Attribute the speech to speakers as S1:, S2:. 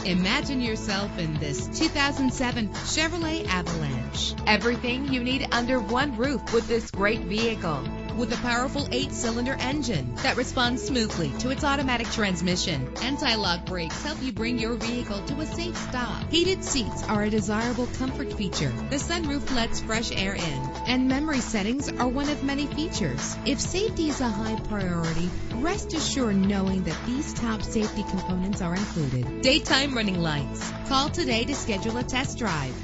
S1: Imagine yourself in this 2007 Chevrolet Avalanche. Everything you need under one roof with this great vehicle. With a powerful 8-cylinder engine that responds smoothly to its automatic transmission. Anti-lock brakes help you bring your vehicle to a safe stop. Heated seats are a desirable comfort feature. The sunroof lets fresh air in, and memory settings are one of many features. If safety is a high priority, rest assured knowing that these top safety components are included. Daytime running lights. Call today to schedule a test drive.